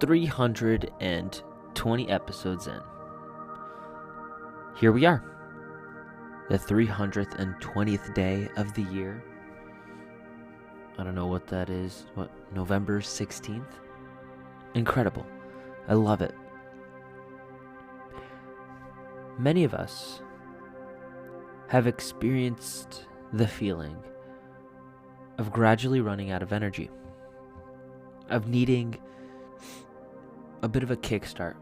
320 episodes in. Here we are, the 320th day of the year. I don't know what that is. November 16th? Incredible. I love it. Many of us have experienced the feeling of gradually running out of energy, of needing a bit of a kickstart.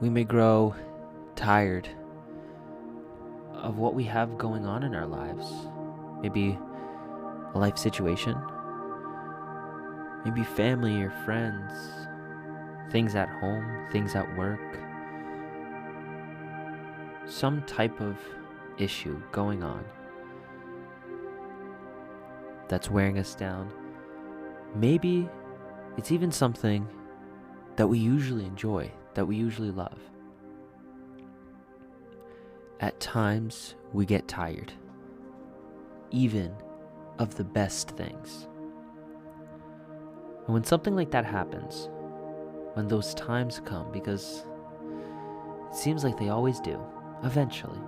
We may grow tired of what we have going on in our lives. Maybe a life situation, maybe family or friends, things at home, things at work, some type of issue going on that's wearing us down. Maybe it's even something that we usually enjoy, that we usually love. At times, we get tired, even of the best things. And when something like that happens, when those times come, because it seems like they always do, eventually,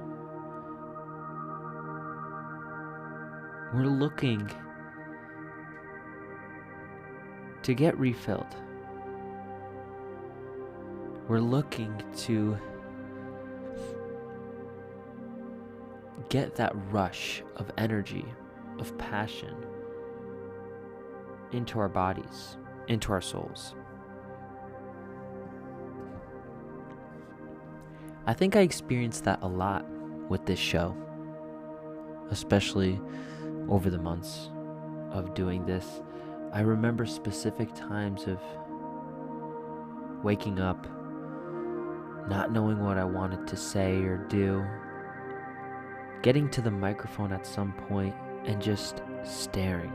we're looking to get refilled. We're looking to get that rush of energy, of passion into our bodies, into our souls. I think I experienced that a lot with this show, especially over the months of doing this. I remember specific times of waking up, not knowing what I wanted to say or do, getting to the microphone at some point and just staring.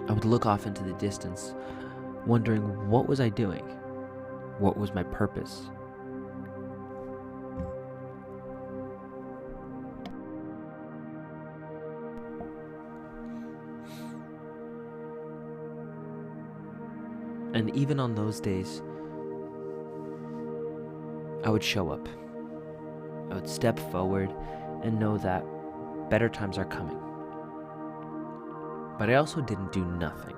I would look off into the distance, wondering what was I doing? What was my purpose? And even on those days, I would show up. I would step forward and know that better times are coming. But I also didn't do nothing.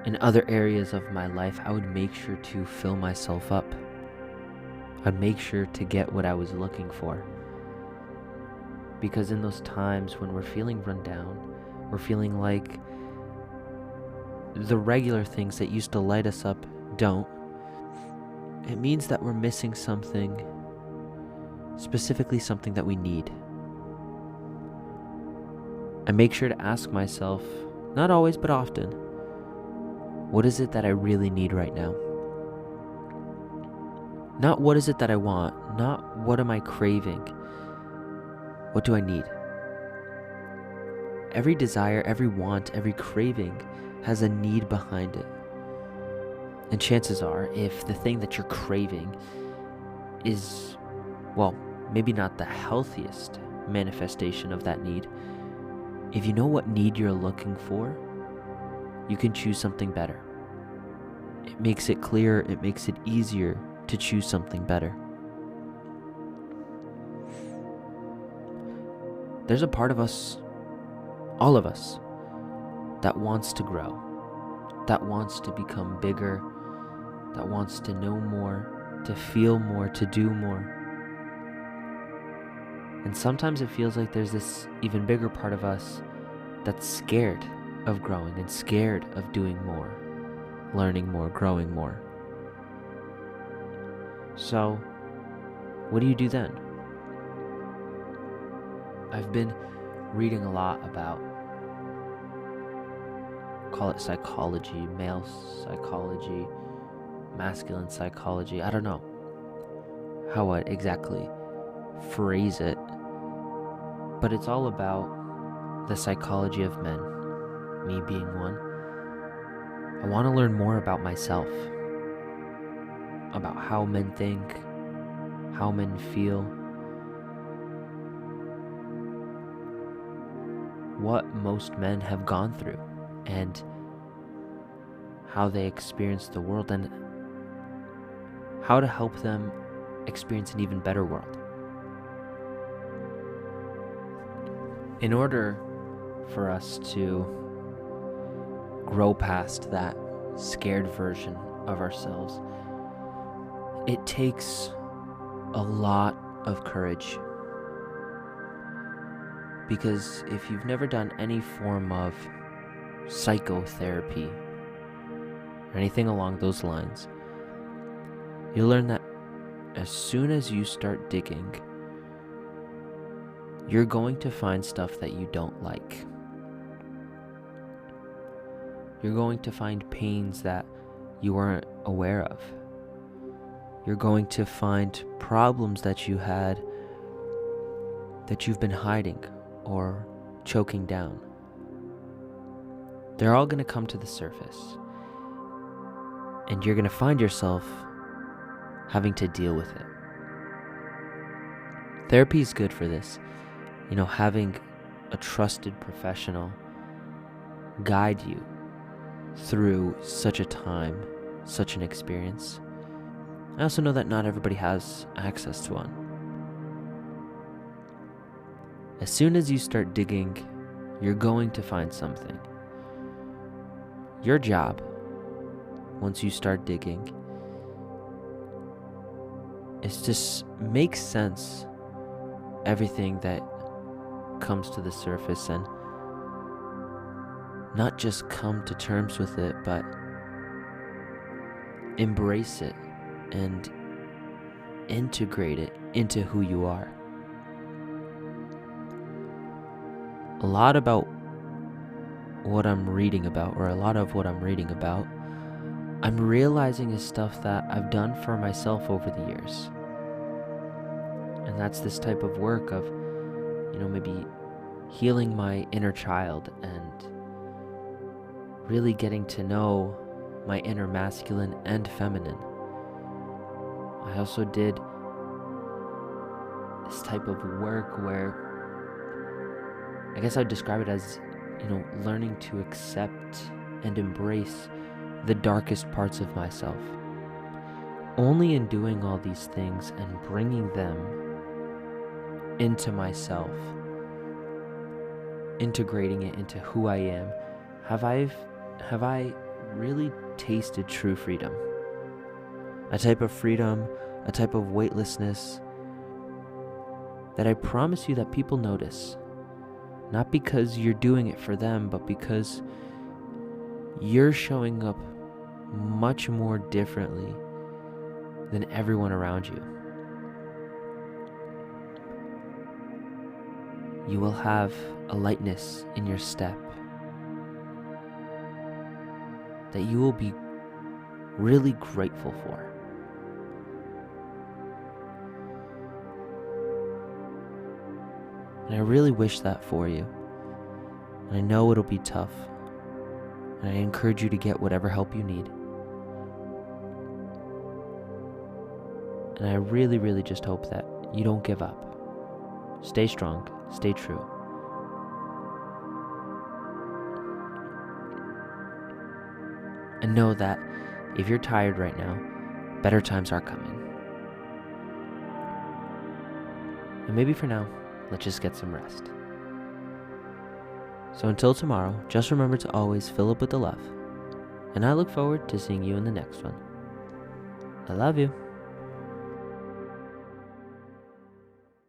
In other areas of my life, I would make sure to fill myself up. I'd make sure to get what I was looking for. Because in those times when we're feeling run down, we're feeling like the regular things that used to light us up don't, it means that we're missing something, specifically something that we need. I make sure to ask myself, not always but often, what is it that I really need right now? Not what is it that I want, not what am I craving, what do I need? Every desire, every want, every craving has a need behind it. And chances are, if the thing that you're craving is, well, maybe not the healthiest manifestation of that need, if you know what need you're looking for, you can choose something better. It makes it clearer, it makes it easier to choose something better. There's a part of us, all of us, that wants to grow, that wants to become bigger, that wants to know more, to feel more, to do more. And sometimes it feels like there's this even bigger part of us that's scared of growing and scared of doing more, learning more, growing more. So, what do you do then? I've been reading a lot about, call it psychology, male psychology, masculine psychology. I don't know how I'd exactly phrase it, but it's all about the psychology of men, me being one. I want to learn more about myself, about how men think, how men feel. what most men have gone through and how they experience the world and how to help them experience an even better world. In order for us to grow past that scared version of ourselves, it takes a lot of courage. Because if you've never done any form of psychotherapy or anything along those lines, you'll learn that as soon as you start digging, you're going to find stuff that you don't like. You're going to find pains that you weren't aware of. You're going to find problems that you had that you've been hiding or choking down. They're all going to come to the surface, and you're going to find yourself having to deal with it. Therapy is good for this. Having a trusted professional guide you through such a time, such an experience. I also know that not everybody has access to one. As soon as you start digging, you're going to find something. Your job, once you start digging, is to make sense everything that comes to the surface and not just come to terms with it, but embrace it and integrate it into who you are. A lot about what I'm reading about, or a lot of what I'm reading about, I'm realizing is stuff that I've done for myself over the years. And that's this type of work of, maybe healing my inner child and really getting to know my inner masculine and feminine. I also did this type of work where I guess I'd describe it as, learning to accept and embrace the darkest parts of myself. Only in doing all these things and bringing them into myself, integrating it into who I am, have I really tasted true freedom. A type of freedom, a type of weightlessness that I promise you that people notice. Not because you're doing it for them, but because you're showing up much more differently than everyone around you. You will have a lightness in your step that you will be really grateful for. And I really wish that for you. And I know it'll be tough. And I encourage you to get whatever help you need. And I really, really just hope that you don't give up. Stay strong, stay true. And know that if you're tired right now, better times are coming. And maybe for now, let's just get some rest. So until tomorrow, just remember to always fill up with the love. And I look forward to seeing you in the next one. I love you.